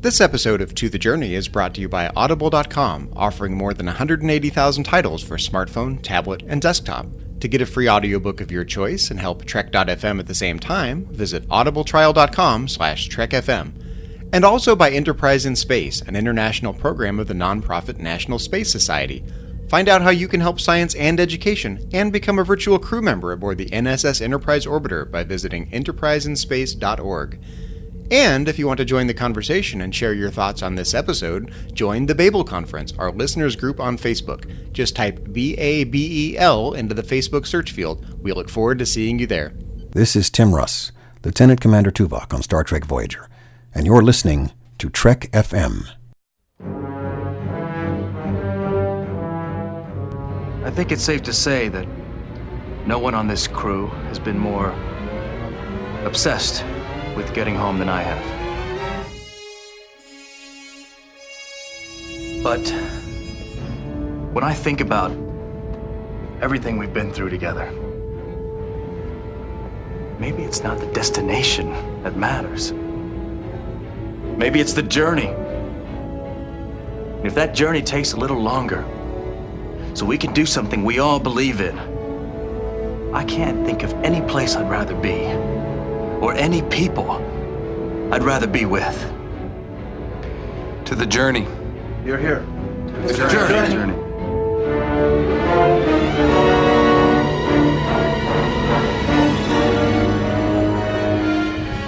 This episode of To the Journey is brought to you by Audible.com, offering more than 180,000 titles for smartphone, tablet, and desktop. To get a free audiobook of your choice and help Trek.fm at the same time, visit audibletrial.com/trekfm. And also by Enterprise in Space, an international program of the nonprofit National Space Society. Find out how you can help science and education and become a virtual crew member aboard the NSS Enterprise Orbiter by visiting enterpriseinspace.org. And if you want to join the conversation and share your thoughts on this episode, join the Babel Conference, our listeners group on Facebook. Just type BABEL into the Facebook search field. We look forward to seeing you there. This is Tim Russ, Lieutenant Commander Tuvok on Star Trek Voyager, and you're listening to Trek FM. I think it's safe to say that no one on this crew has been more obsessed with getting home than I have. But when I think about everything we've been through together, maybe it's not the destination that matters. Maybe it's the journey. And if that journey takes a little longer, so we can do something we all believe in, I can't think of any place I'd rather be, or any people I'd rather be with. To the journey. You're here. To the journey.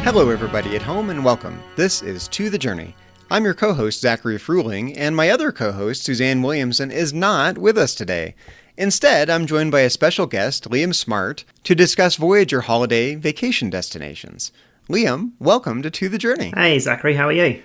Hello everybody at home and welcome. This is To the Journey. I'm your co-host Zachary Fruhling, and my other co-host Suzanne Williamson is not with us today. Instead, I'm joined by a special guest, Liam Smart, to discuss Voyager holiday vacation destinations. Liam, welcome to the Journey. Hey, Zachary, how are you?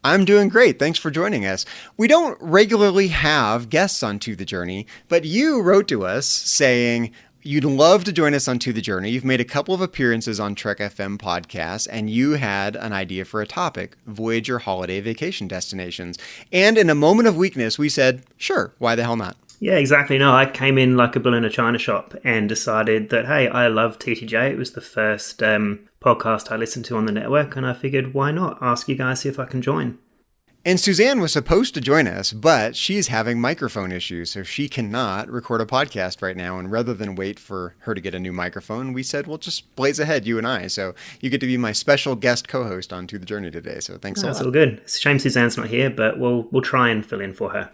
I'm doing great. Thanks for joining us. We don't regularly have guests on To the Journey, but you wrote to us saying you'd love to join us on To the Journey. You've made a couple of appearances on Trek FM podcasts, and you had an idea for a topic, Voyager holiday vacation destinations. And in a moment of weakness, we said, sure, why the hell not? Yeah, exactly. No, I came in like a bull in a china shop and decided that, hey, I love TTJ. It was the first podcast I listened to on the network, and I figured, why not ask you guys, see if I can join. And Suzanne was supposed to join us, but she's having microphone issues, so she cannot record a podcast right now. And rather than wait for her to get a new microphone, we said, well, just blaze ahead, you and I. So you get to be my special guest co-host on To the Journey today. So thanks a lot. That's all good. It's a shame Suzanne's not here, but we'll try and fill in for her.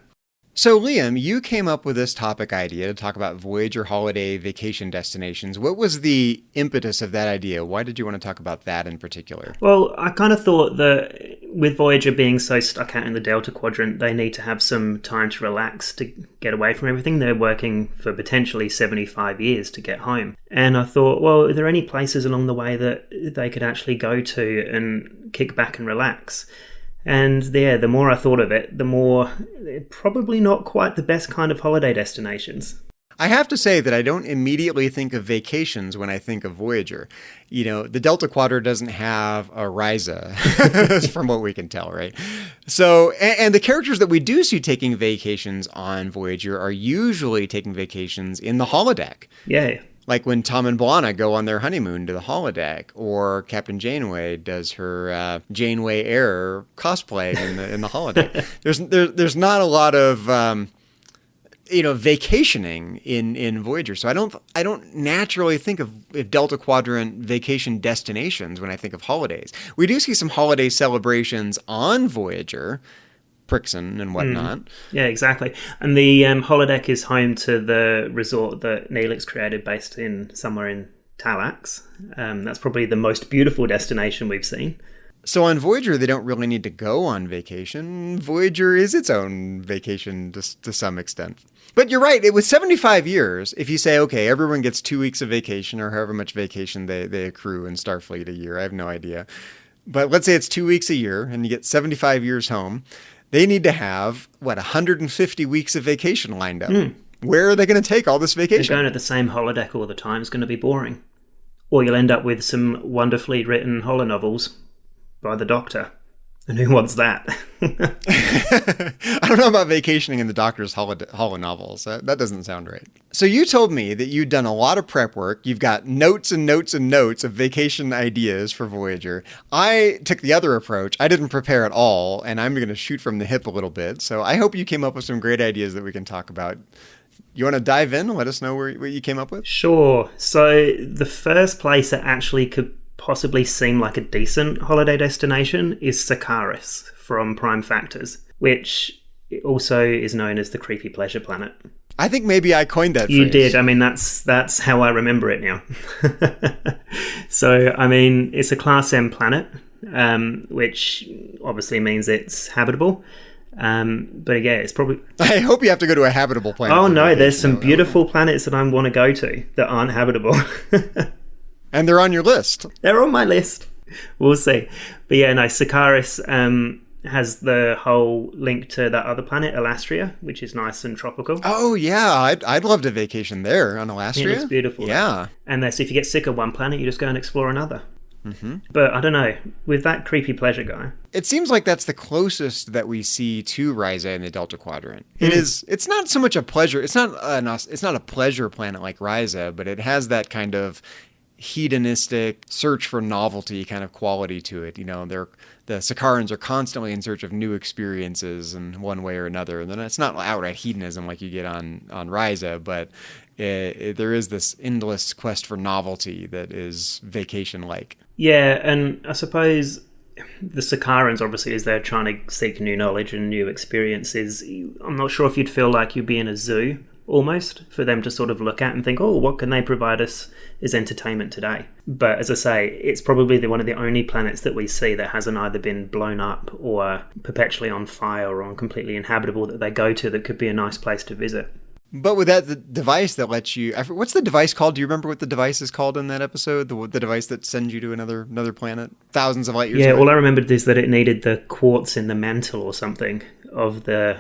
So, Liam, you came up with this topic idea to talk about Voyager holiday vacation destinations. What was the impetus of that idea? Why did you want to talk about that in particular? Well, I kind of thought that with Voyager being so stuck out in the Delta Quadrant, they need to have some time to relax, to get away from everything. They're working for potentially 75 years to get home. And I thought, well, are there any places along the way that they could actually go to and kick back and relax? And yeah, the more I thought of it, the more probably not quite the best kind of holiday destinations. I have to say that I don't immediately think of vacations when I think of Voyager. You know, the Delta Quadrant doesn't have a Risa, from what we can tell, right? So, and the characters that we do see taking vacations on Voyager are usually taking vacations in the holodeck. Yeah. Like when Tom and B'Elanna go on their honeymoon to the holodeck, or Captain Janeway does her Janeway Air cosplay in the holodeck. There's not a lot of vacationing in Voyager, so I don't naturally think of Delta Quadrant vacation destinations when I think of holidays. We do see some holiday celebrations on Voyager, Prixon and whatnot. Yeah, exactly. And the holodeck is home to the resort that Neelix created based in somewhere in Talax. That's probably the most beautiful destination we've seen. So on Voyager, they don't really need to go on vacation. Voyager is its own vacation to some extent. But you're right. It was 75 years. If you say, okay, everyone gets 2 weeks of vacation or however much vacation they accrue in Starfleet a year. I have no idea. But let's say it's 2 weeks a year and you get 75 years home. They need to have, 150 weeks of vacation lined up. Where are they going to take all this vacation? Going to the same holodeck all the time is going to be boring. Or you'll end up with some wonderfully written holonovels by the Doctor. And who wants that? I don't know about vacationing in the Doctor's holonovels. That doesn't sound right. So you told me that you'd done a lot of prep work. You've got notes and notes and notes of vacation ideas for Voyager. I took the other approach. I didn't prepare at all, and I'm going to shoot from the hip a little bit. So I hope you came up with some great ideas that we can talk about. You want to dive in and let us know what you came up with? Sure. So the first place that actually could possibly seem like a decent holiday destination is Sakaris from Prime Factors, which also is known as the Creepy Pleasure Planet. I think maybe I coined that phrase. You did. I mean, that's how I remember it now. So, I mean, it's a Class M planet, which obviously means it's habitable. But yeah, it's probably... I hope you have to go to a habitable planet. Oh, no, there's some beautiful planets that I want to go to that aren't habitable. And they're on your list. They're on my list. We'll see. But yeah, no, Sakaris has the whole link to that other planet, Alastria, which is nice and tropical. Oh, yeah. I'd love to vacation there on Alastria. It's beautiful. Yeah. And so if you get sick of one planet, you just go and explore another. Mm-hmm. But I don't know, with that Creepy Pleasure guy, it seems like that's the closest that we see to Risa in the Delta Quadrant. It's not so much a pleasure. It's not a pleasure planet like Risa, but it has that kind of hedonistic search for novelty kind of quality to it. You know, the Sakarans are constantly in search of new experiences in one way or another. And then it's not outright hedonism like you get on Risa, but there is this endless quest for novelty that is vacation-like. Yeah, and I suppose the Sakarans, obviously, as they're trying to seek new knowledge and new experiences, I'm not sure if you'd feel like you'd be in a zoo, almost, for them to sort of look at and think, oh, what can they provide us as entertainment today? But as I say, it's probably one of the only planets that we see that hasn't either been blown up or perpetually on fire or on completely inhabitable that they go to that could be a nice place to visit. But with that, the device that lets you... What's the device called? Do you remember what the device is called in that episode? The device that sends you to another planet? Thousands of light years away? Yeah, all I remembered is that it needed the quartz in the mantle or something of the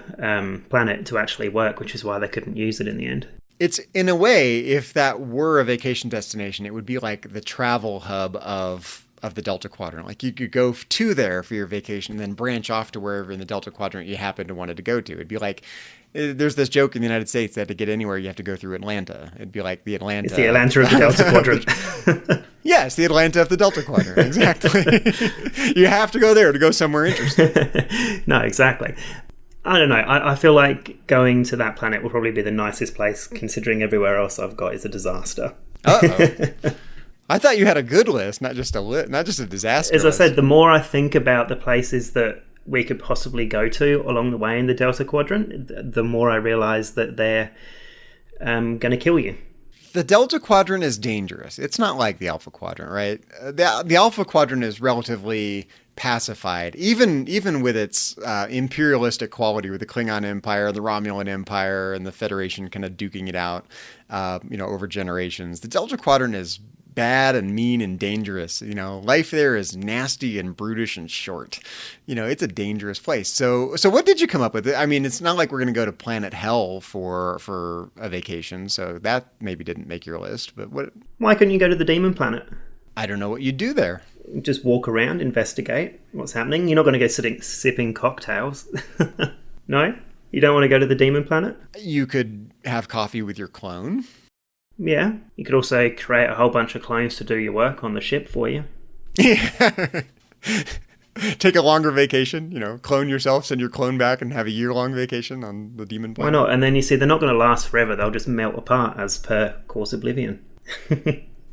planet to actually work, which is why they couldn't use it in the end. It's, in a way, if that were a vacation destination, it would be like the travel hub of the Delta Quadrant. Like, you could go to there for your vacation and then branch off to wherever in the Delta Quadrant you happen to wanted to go to. It'd be like... There's this joke in the United States that to get anywhere, you have to go through Atlanta. It'd be like the Atlanta... It's the Atlanta of the Delta Quadrant. Yes, the Atlanta of the Delta Quadrant. Exactly. You have to go there to go somewhere interesting. No, exactly. I don't know. I feel like going to that planet will probably be the nicest place, considering everywhere else I've got is a disaster. Uh-oh. I thought you had a good list, not just a disaster As list. I said, the more I think about the places that we could possibly go to along the way in the Delta Quadrant, the more I realize that they're going to kill you. The Delta Quadrant is dangerous. It's not like the Alpha Quadrant, right? The Alpha Quadrant is relatively pacified, even with its imperialistic quality with the Klingon Empire, the Romulan Empire, and the Federation kind of duking it out, over generations. The Delta Quadrant is bad and mean and dangerous. Life there is nasty and brutish and short. It's a dangerous place. So what did you come up with? I mean, it's not like we're going to go to Planet Hell for a vacation. So that maybe didn't make your list. But what? Why couldn't you go to the Demon Planet? I don't know what you'd do there. Just walk around, investigate what's happening. You're not going to go sipping cocktails. No? You don't want to go to the Demon Planet? You could have coffee with your clone. Yeah. You could also create a whole bunch of clones to do your work on the ship for you. Yeah. Take a longer vacation, clone yourself, send your clone back and have a year-long vacation on the Demon Planet. Why not? And then you see they're not going to last forever. They'll just melt apart as per Course Oblivion.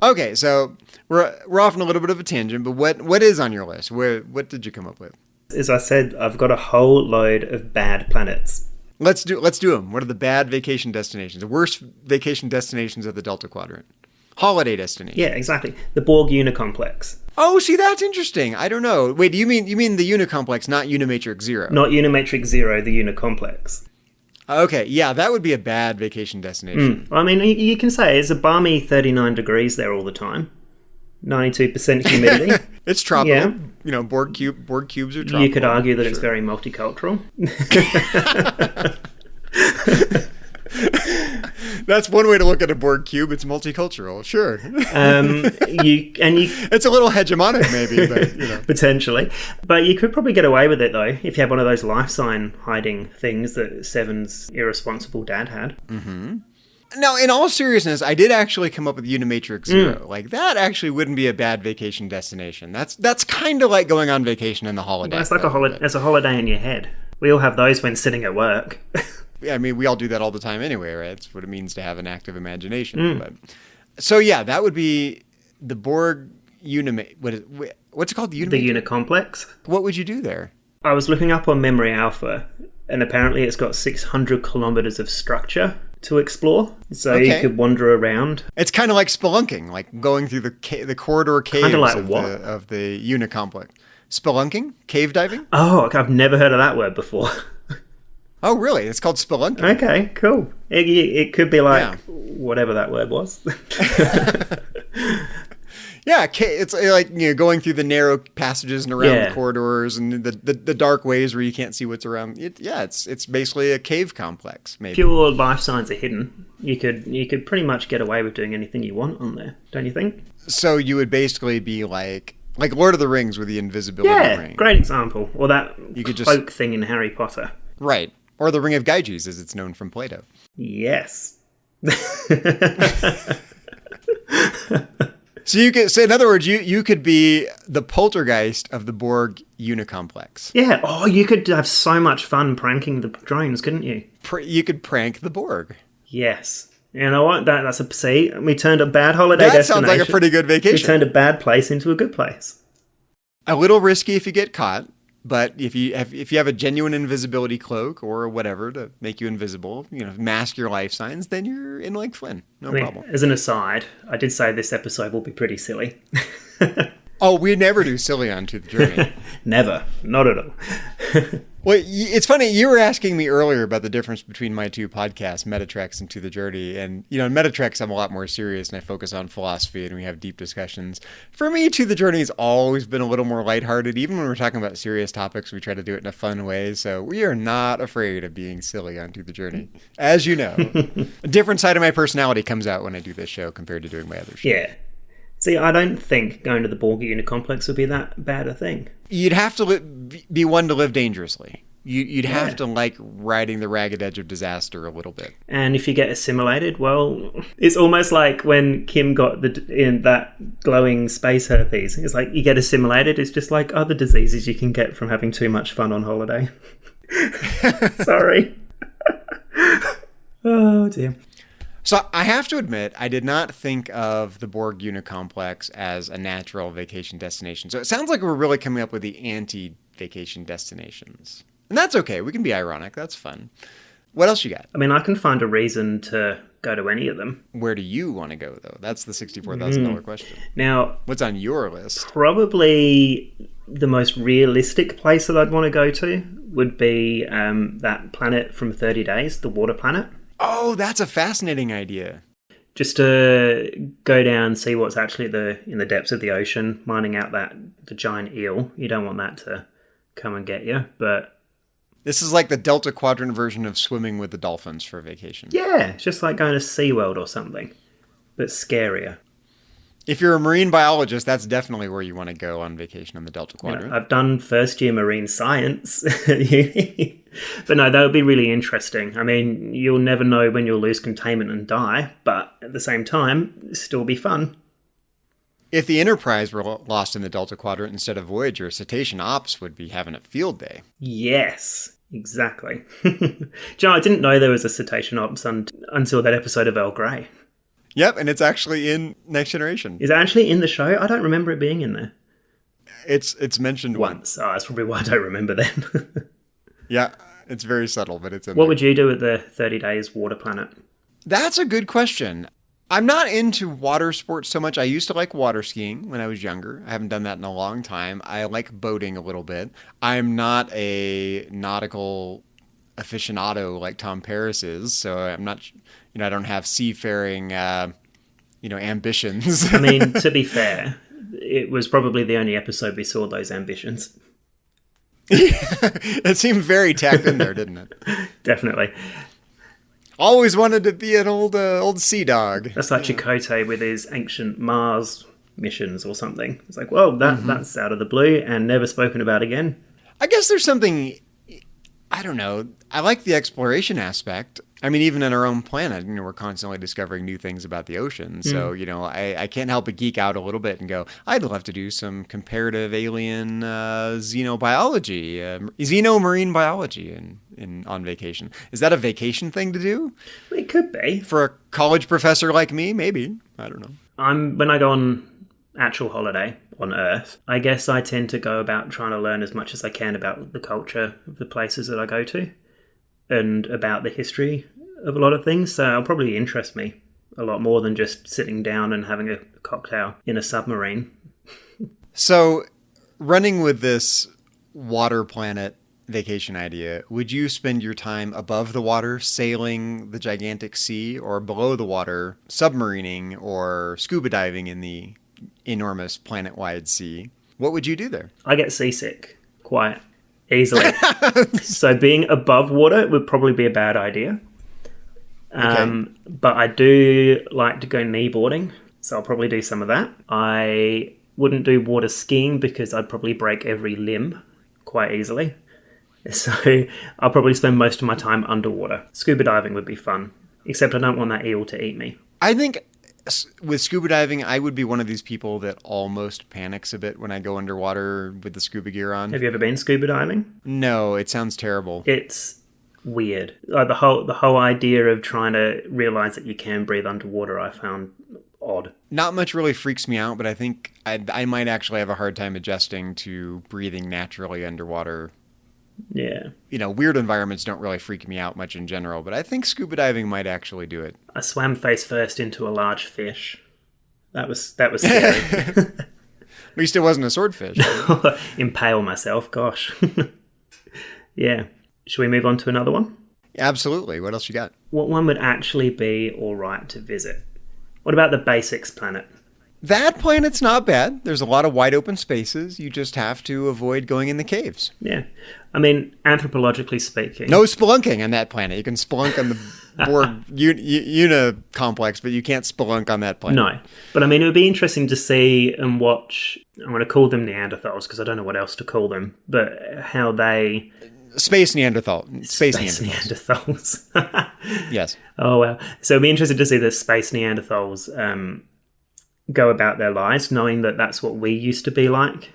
Okay, so we're off on a little bit of a tangent, but what is on your list? What did you come up with? As I said, I've got a whole load of bad planets. Let's do them. What are the bad vacation destinations? The worst vacation destinations of the Delta Quadrant? Holiday destinations. Yeah, exactly. The Borg Unicomplex. Oh, see, that's interesting. I don't know. Wait, you mean the Unicomplex, not Unimatrix Zero? Not Unimatrix Zero, the Unicomplex. Okay, yeah, that would be a bad vacation destination. I mean, you can say it's a balmy 39 degrees there all the time. 92% humidity. It's tropical. Yeah. Borg cubes are tropical. You could argue that it's very multicultural. That's one way to look at a Borg cube. It's multicultural, sure. It's a little hegemonic, maybe, but potentially. But you could probably get away with it though if you have one of those life sign hiding things that Seven's irresponsible dad had. Mm-hmm. Now, in all seriousness, I did actually come up with Unimatrix Zero. Like, that actually wouldn't be a bad vacation destination. That's kind of like going on vacation in the holodeck. Well, it's like it's a holiday in your head. We all have those when sitting at work. Yeah, I mean, we all do that all the time anyway, right? It's what it means to have an active imagination. But so, yeah, that would be the Borg what's it called? The Unicomplex. What would you do there? I was looking up on Memory Alpha, and apparently it's got 600 kilometers of structure to explore, so you could wander around. It's kind of like spelunking, like going through the corridor caves of the Unicomplex. Spelunking? Cave diving? Oh, I've never heard of that word before. Oh, really? It's called spelunking. Okay, cool. It could be like whatever that word was. Yeah, it's like going through the narrow passages and around the corridors and the dark ways where you can't see what's around. It's basically a cave complex. Maybe if your life signs are hidden, you could pretty much get away with doing anything you want on there, don't you think? So you would basically be like Lord of the Rings with the invisibility ring. Yeah, great example. Or that cloak thing in Harry Potter. Right, or the Ring of Gyges, as it's known from Plato. Yes. So in other words, you could be the poltergeist of the Borg Unicomplex. Yeah. Oh, you could have so much fun pranking the drones, couldn't you? You could prank the Borg. Yes. You know what? That's we turned a bad holiday destination. That sounds like a pretty good vacation. We turned a bad place into a good place. A little risky if you get caught, but if you have a genuine invisibility cloak or whatever to make you invisible, mask your life signs, then you're in like Flynn. No problem. As an aside, I did say this episode will be pretty silly. Oh, we never do silly on To the Journey. Never. Not at all. Well, it's funny. You were asking me earlier about the difference between my two podcasts, Metatrex and To the Journey. And, in Metatrex, I'm a lot more serious and I focus on philosophy and we have deep discussions. For me, To the Journey has always been a little more lighthearted. Even when we're talking about serious topics, we try to do it in a fun way. So we are not afraid of being silly on To the Journey. As you know, a different side of my personality comes out when I do this show compared to doing my other show. Yeah. See, I don't think going to the Borg Unicomplex would be that bad a thing. You'd have to be one to live dangerously. You'd have to like riding the ragged edge of disaster a little bit. And if you get assimilated, well, it's almost like when Kim got in that glowing space herpes. It's like you get assimilated. It's just like other diseases you can get from having too much fun on holiday. Sorry. Oh, dear. So I have to admit, I did not think of the Borg Unicomplex as a natural vacation destination. So it sounds like we're really coming up with the anti-vacation destinations. And that's okay. We can be ironic. That's fun. What else you got? I mean, I can find a reason to go to any of them. Where do you want to go, though? That's the $64,000 question. Now, what's on your list? Probably the most realistic place that I'd want to go to would be that planet from 30 Days, the water planet. Oh, that's a fascinating idea. Just to go down, see what's actually in the depths of the ocean, mining out the giant eel. You don't want that to come and get you, but... This is like the Delta Quadrant version of swimming with the dolphins for a vacation. Yeah, it's just like going to SeaWorld or something, but scarier. If you're a marine biologist, that's definitely where you want to go on vacation on the Delta Quadrant. I've done first year marine science at uni. But no, that would be really interesting. I mean, you'll never know when you'll lose containment and die, but at the same time, it'll still be fun. If the Enterprise were lost in the Delta Quadrant instead of Voyager, Cetacean Ops would be having a field day. Yes, exactly. John, I didn't know there was a Cetacean Ops until that episode of El Grey. Yep, and it's actually in Next Generation. Is it actually in the show? I don't remember it being in there. It's mentioned once. Oh, that's probably why I don't remember then. Yeah, it's very subtle, but it's in What there. would you do at the 30 Days water planet? That's a good question. I'm not into water sports so much. I used to like water skiing when I was younger. I haven't done that in a long time. I like boating a little bit. I'm not a nautical aficionado like Tom Paris is, so I'm not, I don't have seafaring, ambitions. I mean, to be fair, it was probably the only episode we saw those ambitions. It seemed very tacked in there, didn't it? Definitely. Always wanted to be an old sea dog. That's like Chakotay with his ancient Mars missions or something. It's like, well, that's out of the blue and never spoken about again. I guess there's something, I don't know. I like the exploration aspect. I mean, even on our own planet, we're constantly discovering new things about the ocean. So, I can't help but geek out a little bit and go, I'd love to do some comparative alien xenobiology, xenomarine biology on vacation. Is that a vacation thing to do? It could be. For a college professor like me, maybe. I don't know. When I go on actual holiday on Earth, I guess I tend to go about trying to learn as much as I can about the culture of the places that I go to and about the history of a lot of things. So it'll probably interest me a lot more than just sitting down and having a cocktail in a submarine. So running with this water planet vacation idea, would you spend your time above the water sailing the gigantic sea, or below the water submarining or scuba diving in the enormous planet-wide sea? What would you do there? I get seasick quite easily. So being above water would probably be a bad idea. Okay. But I do like to go kneeboarding, so I'll probably do some of that. I wouldn't do water skiing because I'd probably break every limb quite easily. So I'll probably spend most of my time underwater. Scuba diving would be fun, except I don't want that eel to eat me. I think with scuba diving, I would be one of these people that almost panics a bit when I go underwater with the scuba gear on. Have you ever been scuba diving? No, it sounds terrible. It's weird. Like the whole idea of trying to realize that you can breathe underwater, I found odd. Not much really freaks me out, but I think I might actually have a hard time adjusting to breathing naturally underwater. Yeah. Weird environments don't really freak me out much in general, but I think scuba diving might actually do it. I swam face first into a large fish. That was scary. At least it wasn't a swordfish. Impale myself, gosh. Yeah. Should we move on to another one? Absolutely. What else you got? What one would actually be all right to visit? What about the Basics planet? That planet's not bad. There's a lot of wide open spaces. You just have to avoid going in the caves. Yeah. I mean, anthropologically speaking... No spelunking on that planet. You can spelunk on the Borg Unicomplex, but you can't spelunk on that planet. No. But I mean, it would be interesting to see and watch... I'm going to call them Neanderthals because I don't know what else to call them. But how they... Space Neanderthal. Space Neanderthals. Yes. Oh, wow. So it'd be interesting to see the space Neanderthals go about their lives, knowing that that's what we used to be like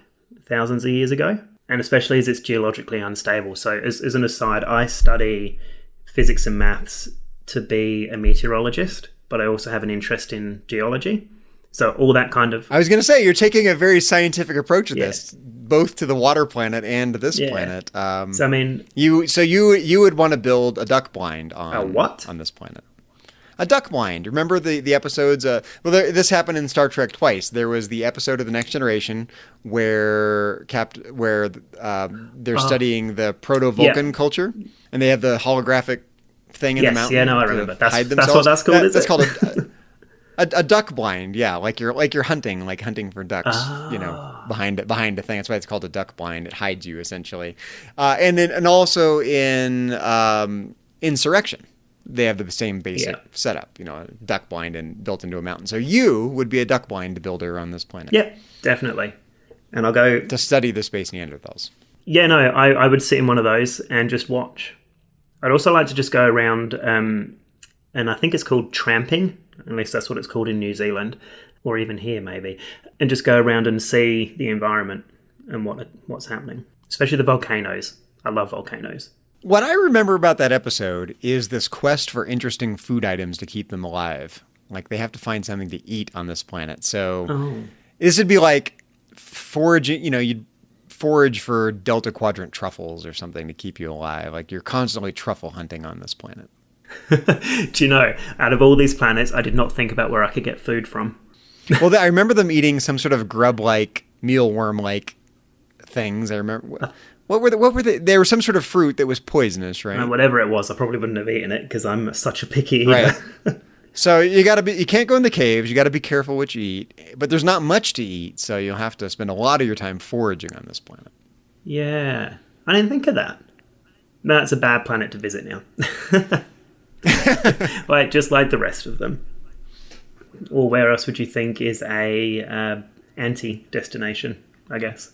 thousands of years ago. And especially as it's geologically unstable. So as an aside, I study physics and maths to be a meteorologist, but I also have an interest in geology. So all that kind of... I was going to say, you're taking a very scientific approach to this, both to the water planet and to this planet. So I mean... You would want to build a duck blind on what? On this planet. A duck blind. Remember the episodes? This happened in Star Trek twice. There was the episode of The Next Generation where they're studying the proto-Vulcan culture, and they have the holographic thing in the mountain. Yeah, no, I remember. That's themselves. what that's called. That's called a duck blind. Yeah, like you're hunting for ducks. Behind a thing. That's why it's called a duck blind. It hides you essentially, and also in Insurrection. They have the same basic setup, a duck blind and built into a mountain. So you would be a duck blind builder on this planet. Yeah, definitely. And I'll go... To study the space Neanderthals. Yeah, no, I would sit in one of those and just watch. I'd also like to just go around, and I think it's called tramping, at least that's what it's called in New Zealand, or even here maybe, and just go around and see the environment and what's happening. Especially the volcanoes. I love volcanoes. What I remember about that episode is this quest for interesting food items to keep them alive. Like, they have to find something to eat on this planet. So this would be like foraging, you'd forage for Delta Quadrant truffles or something to keep you alive. Like, you're constantly truffle hunting on this planet. Do you know, out of all these planets, I did not think about where I could get food from. Well, I remember them eating some sort of grub-like, mealworm-like things. I remember... What were they? They were some sort of fruit that was poisonous, right? Whatever it was, I probably wouldn't have eaten it because I'm such a picky eater. Right. So you can't go in the caves. You got to be careful what you eat. But there's not much to eat, so you'll have to spend a lot of your time foraging on this planet. Yeah, I didn't think of that. No, it's a bad planet to visit now. Just like the rest of them. Or where else would you think is a anti-destination, I guess?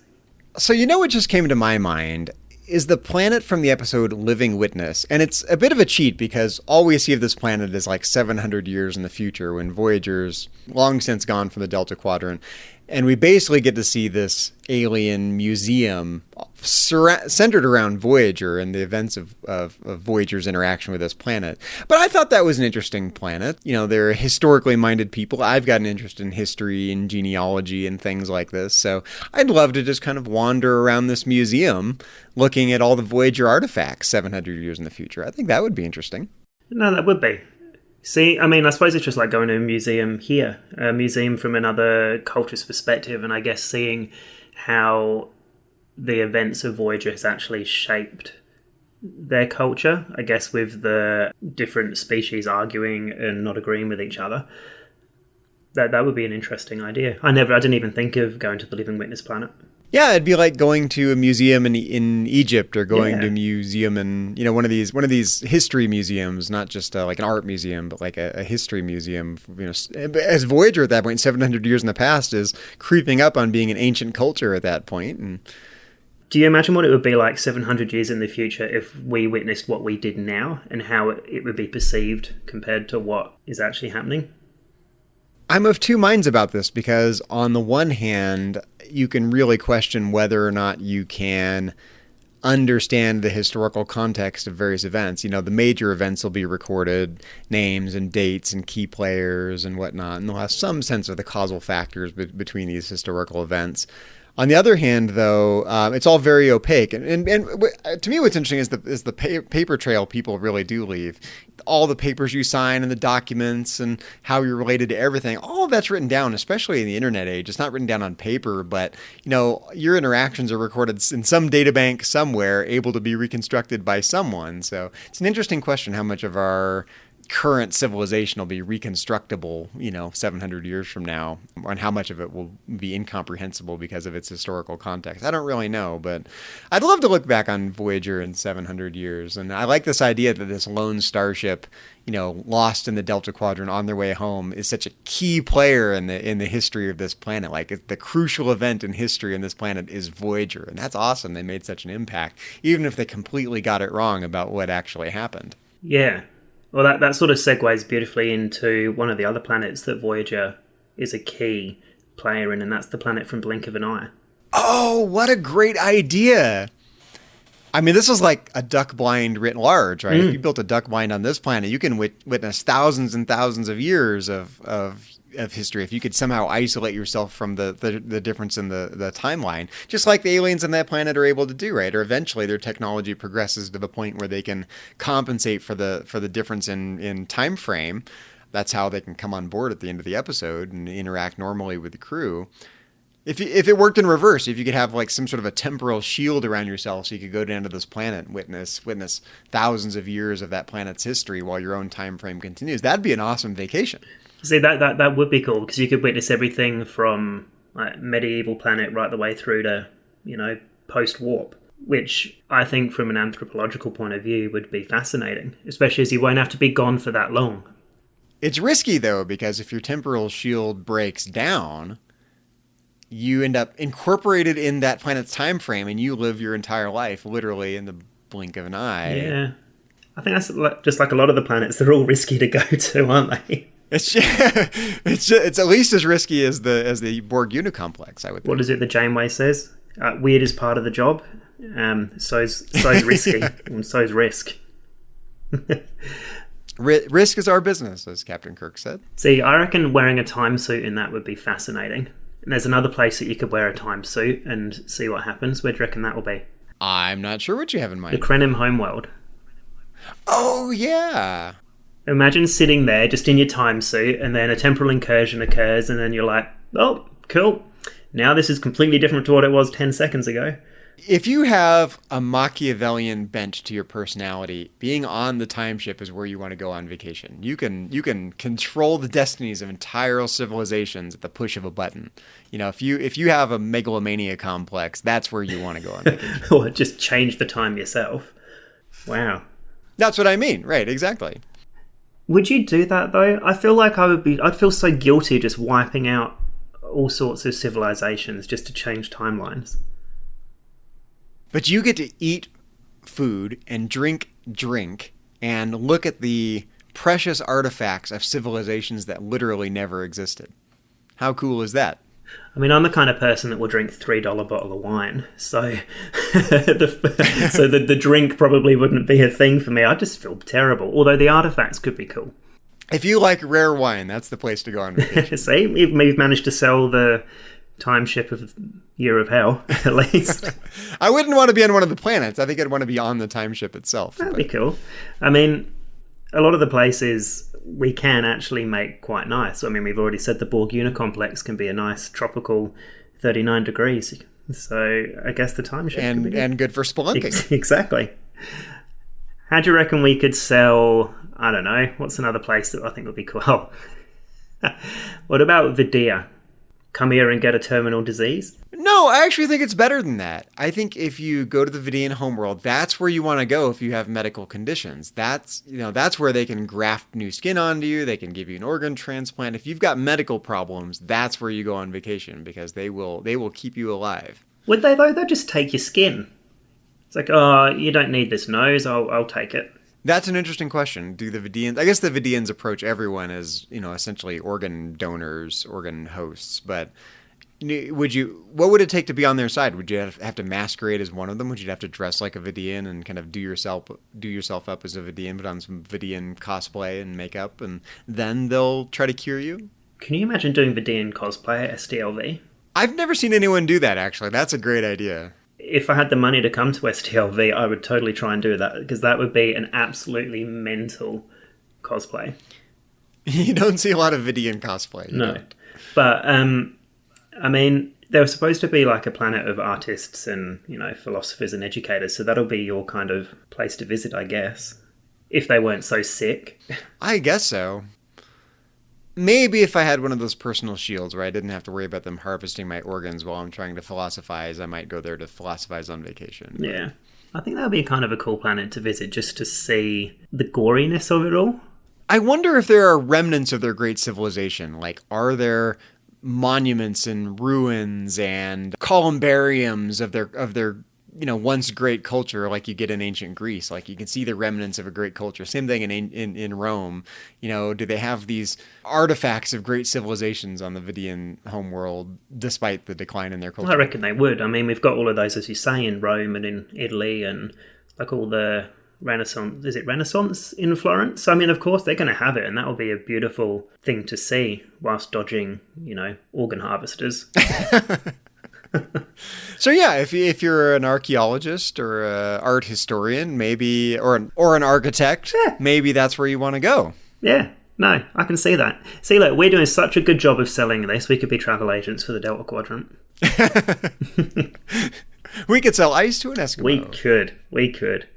So what just came to my mind is the planet from the episode Living Witness. And it's a bit of a cheat because all we see of this planet is like 700 years in the future when Voyager's long since gone from the Delta Quadrant. And we basically get to see this alien museum centered around Voyager and the events of Voyager's interaction with this planet. But I thought that was an interesting planet. They're historically minded people. I've got an interest in history and genealogy and things like this. So I'd love to just kind of wander around this museum looking at all the Voyager artifacts 700 years in the future. I think that would be interesting. No, that would be. See, I suppose it's just like going to a museum here, a museum from another culture's perspective, and I guess seeing how the events of Voyager has actually shaped their culture, I guess with the different species arguing and not agreeing with each other. That would be an interesting idea. I didn't even think of going to the Living Witness planet. Yeah, it'd be like going to a museum in Egypt or going to a museum in one of these history museums, not just like an art museum, but like a history museum. As Voyager at that point, 700 years in the past, is creeping up on being an ancient culture at that point. And do you imagine what it would be like 700 years in the future if we witnessed what we did now and how it would be perceived compared to what is actually happening? I'm of two minds about this because on the one hand, you can really question whether or not you can understand the historical context of various events. The major events will be recorded, names and dates and key players and whatnot, and they'll have some sense of the causal factors between these historical events. On the other hand, though, it's all very opaque. And to me, what's interesting is the paper trail people really do leave. All the papers you sign and the documents and how you're related to everything, all of that's written down, especially in the internet age. It's not written down on paper, but, your interactions are recorded in some data bank somewhere, able to be reconstructed by someone. So it's an interesting question how much of our current civilization will be reconstructible, 700 years from now, and how much of it will be incomprehensible because of its historical context. I don't really know, but I'd love to look back on Voyager in 700 years. And I like this idea that this lone starship, lost in the Delta Quadrant on their way home is such a key player in the history of this planet. Like the crucial event in history in this planet is Voyager. And that's awesome. They made such an impact, even if they completely got it wrong about what actually happened. Yeah. Well, that sort of segues beautifully into one of the other planets that Voyager is a key player in, and that's the planet from Blink of an Eye. Oh, what a great idea. This is like a duck blind writ large, right? If you built a duck blind on this planet, you can witness thousands and thousands of years of history. If you could somehow isolate yourself from the difference in the timeline, just like the aliens on that planet are able to do, right? Or eventually their technology progresses to the point where they can compensate for the difference in time frame. That's how they can come on board at the end of the episode and interact normally with the crew. If it worked in reverse, if you could have like some sort of a temporal shield around yourself so you could go down to this planet and witness thousands of years of that planet's history while your own time frame continues, that'd be an awesome vacation. See, that would be cool because you could witness everything from like medieval planet right the way through to, post-warp, which I think from an anthropological point of view would be fascinating, especially as you won't have to be gone for that long. It's risky, though, because if your temporal shield breaks down, you end up incorporated in that planet's time frame and you live your entire life literally in the blink of an eye. Yeah. I think that's just like a lot of the planets. They're all risky to go to, aren't they? It's at least as risky as the Borg Unicomplex, I would think. What is it that Janeway says? Weird is part of the job. So's risky, and so's risk. Risk is our business, as Captain Kirk said. See, I reckon wearing a time suit in that would be fascinating. And there's another place that you could wear a time suit and see what happens. Where do you reckon that will be? I'm not sure what you have in mind. The Krenim homeworld. Oh, yeah. Imagine sitting there just in your time suit and then a temporal incursion occurs and then you're like, oh, cool. Now this is completely different to what it was 10 seconds ago. If you have a Machiavellian bent to your personality, being on the time ship is where you want to go on vacation. You can control the destinies of entire civilizations at the push of a button. If you have a megalomania complex, that's where you want to go on vacation. Or just change the time yourself. Wow. That's what I mean. Right, exactly. Would you do that though? I feel like I'd feel so guilty just wiping out all sorts of civilizations just to change timelines. But you get to eat food and drink and look at the precious artifacts of civilizations that literally never existed. How cool is that? I mean, I'm the kind of person that will drink $3 bottle of wine, so the drink probably wouldn't be a thing for me. I just feel terrible, although the artifacts could be cool. If you like rare wine, that's the place to go on vacation. See, we've managed to sell the time ship of Year of Hell, at least. I wouldn't want to be on one of the planets. I think I'd want to be on the time ship itself. That'd be cool. I mean, a lot of the places we can actually make quite nice. I mean, we've already said the Borg Unicomplex can be a nice tropical 39 degrees. So I guess the time ship can be good. And good for spelunking. Exactly. How do you reckon we could sell, I don't know, what's another place that I think would be cool? Oh. What about Vidiian? Come here and get a terminal disease? No, I actually think it's better than that. I think if you go to the Vidiian homeworld, that's where you want to go if you have medical conditions. That's where they can graft new skin onto you. They can give you an organ transplant. If you've got medical problems, that's where you go on vacation because they will keep you alive. Would they though? They'll just take your skin. It's like, oh, you don't need this nose. I'll take it. That's an interesting question. Do the Vidiians... I guess the Vidiians approach everyone as, essentially organ donors, organ hosts, but what would it take to be on their side? Would you have to masquerade as one of them? Would you have to dress like a Vidiian and kind of do yourself up as a Vidiian, put on some Vidiian cosplay and makeup, and then they'll try to cure you? Can you imagine doing Vidiian cosplay at STLV? I've never seen anyone do that, actually. That's a great idea. If I had the money to come to STLV, I would totally try and do that, because that would be an absolutely mental cosplay. You don't see a lot of Vidiian cosplay. No. But, I mean, there was supposed to be like a planet of artists and, philosophers and educators, so that'll be your kind of place to visit, I guess. If they weren't so sick. I guess so. Maybe if I had one of those personal shields where I didn't have to worry about them harvesting my organs while I'm trying to philosophize, I might go there to philosophize on vacation. Yeah. I think that would be kind of a cool planet to visit just to see the goriness of it all. I wonder if there are remnants of their great civilization. Like, are there monuments and ruins and columbariums of their once great culture, like you get in ancient Greece? Like, you can see the remnants of a great culture. Same thing in Rome. Do they have these artifacts of great civilizations on the Vidiian homeworld despite the decline in their culture? I reckon they would. I mean, we've got all of those, as you say, in Rome and in Italy, and like all the Renaissance. Is it Renaissance in Florence? I mean, of course they're going to have it, and that will be a beautiful thing to see whilst dodging, organ harvesters. So yeah, if you're an archaeologist or an art historian, maybe, or an architect, maybe that's where you want to go. Yeah, no, I can see that. See, look, we're doing such a good job of selling this. We could be travel agents for the Delta Quadrant. We could sell ice to an Eskimo. We could. Are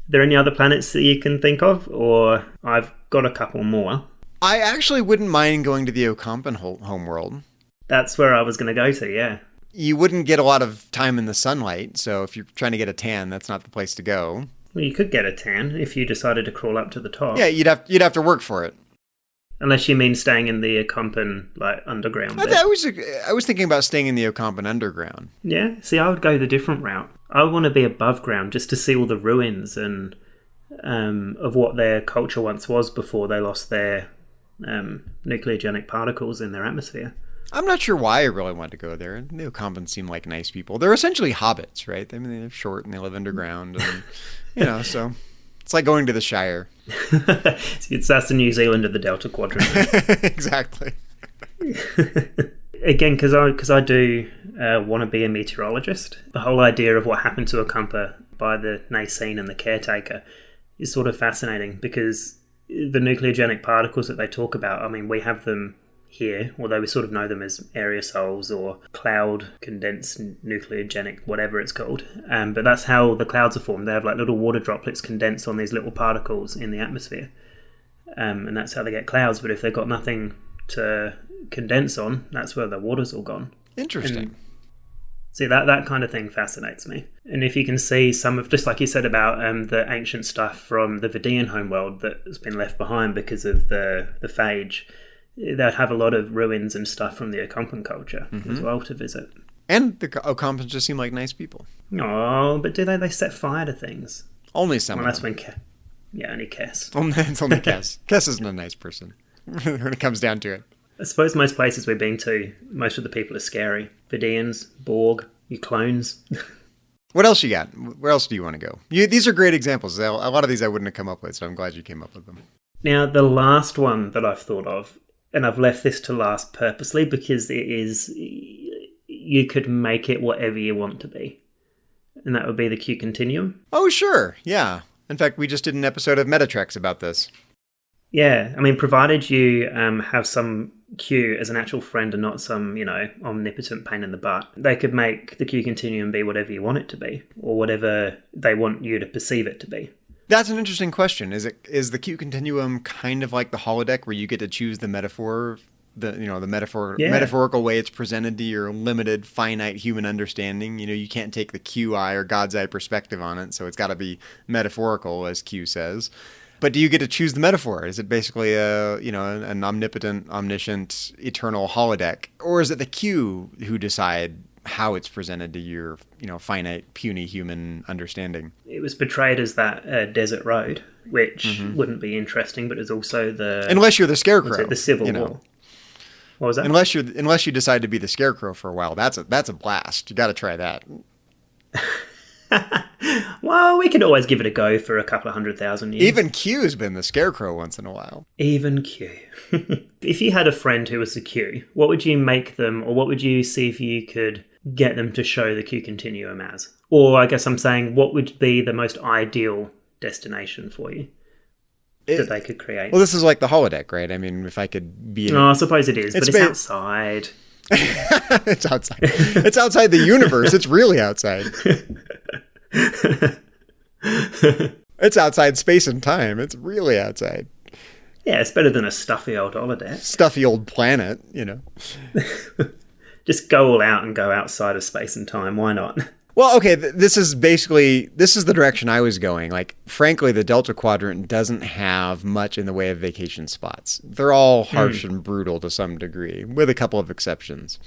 there any other planets that you can think of, or I've got a couple more? I actually wouldn't mind going to the Ocampan homeworld. That's where I was going to go to, yeah. You wouldn't get a lot of time in the sunlight, so if you're trying to get a tan, that's not the place to go. Well, you could get a tan if you decided to crawl up to the top. Yeah, you'd have to work for it. Unless you mean staying in the Ocampan, underground bit. I was thinking about staying in the Ocampan underground. Yeah, see, I would go the different route. I want to be above ground just to see all the ruins and of what their culture once was before they lost their nucleogenic particles in their atmosphere. I'm not sure why I really wanted to go there. The Ocampans seem like nice people. They're essentially hobbits, right? I mean, they're short and they live underground, and so it's like going to the Shire. That's the New Zealand of the Delta Quadrant. Exactly. Again, because I do want to be a meteorologist. The whole idea of what happened to Ocampa by the Nicene and the caretaker is sort of fascinating, because the nucleogenic particles that they talk about, I mean, we have them here, although we sort of know them as aerosols or cloud condensed nucleogenic, whatever it's called. But that's how the clouds are formed. They have like little water droplets condensed on these little particles in the atmosphere. And that's how they get clouds. But if they've got nothing to condense on, that's where the water's all gone. Interesting. See, that kind of thing fascinates me. And if you can see some of, just like you said about the ancient stuff from the Vidiian homeworld that's been left behind because of the phage, they'd have a lot of ruins and stuff from the Okampan culture as well to visit. And the Okampans just seem like nice people. Oh, but do they? They set fire to things. Only some Well, of that's them. when only Kess. It's only Kess. Kess isn't a nice person when it comes down to it. I suppose most places we've been to, most of the people are scary. Vidiians, Borg, you clones. What else you got? Where else do you want to go? These are great examples. A lot of these I wouldn't have come up with, so I'm glad you came up with them. Now, the last one that I've thought of, and I've left this to last purposely because it is, you could make it whatever you want to be. And that would be the Q continuum. Oh, sure. Yeah. In fact, we just did an episode of Metatrex about this. Yeah, I mean, provided you have some Q as an actual friend and not some, omnipotent pain in the butt, they could make the Q continuum be whatever you want it to be, or whatever they want you to perceive it to be. That's an interesting question. Is the Q continuum kind of like the holodeck, where you get to choose the metaphor, metaphorical way it's presented to your limited, finite human understanding? You can't take the Q eye or God's eye perspective on it, so it's got to be metaphorical, as Q says. But do you get to choose the metaphor? Is it basically an omnipotent, omniscient, eternal holodeck? Or is it the Q who decide how it's presented to your, finite, puny human understanding? It was portrayed as that desert road, which wouldn't be interesting, but is also the... Unless you're the Scarecrow. The Civil War. What was that? Unless you decide to be the Scarecrow for a while. That's a blast. You got to try that. Well, we could always give it a go for a couple of 100,000 years. Even Q's been the Scarecrow once in a while. Even Q. If you had a friend who was the Q, what would you make them, or what would you see if you could get them to show the Q continuum as? Or I guess I'm saying, what would be the most ideal destination for you that they could create? Well, this is like the holodeck, right? I mean, if I could be... I suppose it is, but it's outside. It's outside. It's outside the universe. It's really outside. It's outside space and time. It's really outside. Yeah, it's better than a stuffy old holodeck. Stuffy old planet, Just go all out and go outside of space and time. Why not? Well, okay, this is the direction I was going. Like, frankly, the Delta Quadrant doesn't have much in the way of vacation spots. They're all harsh and brutal to some degree, with a couple of exceptions.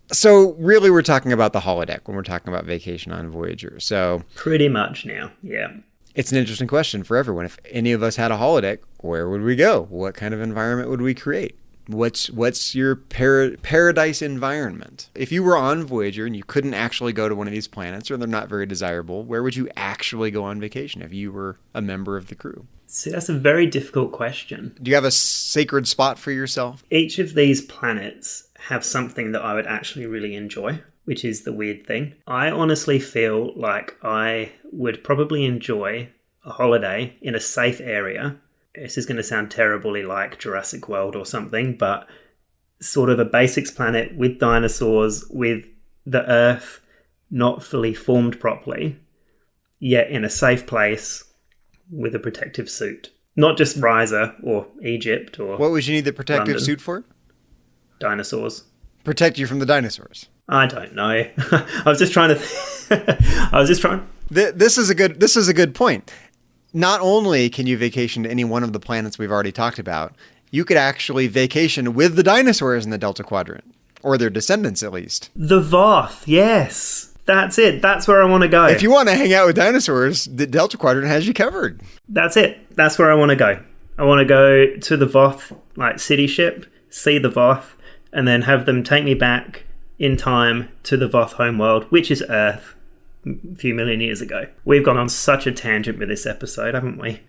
So, really, we're talking about the holodeck when we're talking about vacation on Voyager. So, pretty much now, yeah. It's an interesting question for everyone. If any of us had a holodeck, where would we go? What kind of environment would we create? What's your paradise environment? If you were on Voyager and you couldn't actually go to one of these planets, or they're not very desirable, where would you actually go on vacation if you were a member of the crew? See, that's a very difficult question. Do you have a sacred spot for yourself? Each of these planets have something that I would actually really enjoy, which is the weird thing. I honestly feel like I would probably enjoy a holiday in a safe area. This is going to sound terribly like Jurassic World or something, but sort of a basics planet with dinosaurs, with the Earth not fully formed properly, yet in a safe place with a protective suit. Not just Riser or Egypt or... What would you need the protective London. Suit for? Dinosaurs. Protect you from the dinosaurs. I don't know. I was just trying to... This is a good point. Not only can you vacation to any one of the planets we've already talked about, you could actually vacation with the dinosaurs in the Delta Quadrant. Or their descendants, at least. The Voth, yes. That's it. That's where I want to go. If you want to hang out with dinosaurs, the Delta Quadrant has you covered. That's it. That's where I want to go. I want to go to the Voth, city ship, see the Voth, and then have them take me back in time to the Voth homeworld, which is Earth, a few million years ago. We've gone on such a tangent with this episode, haven't we?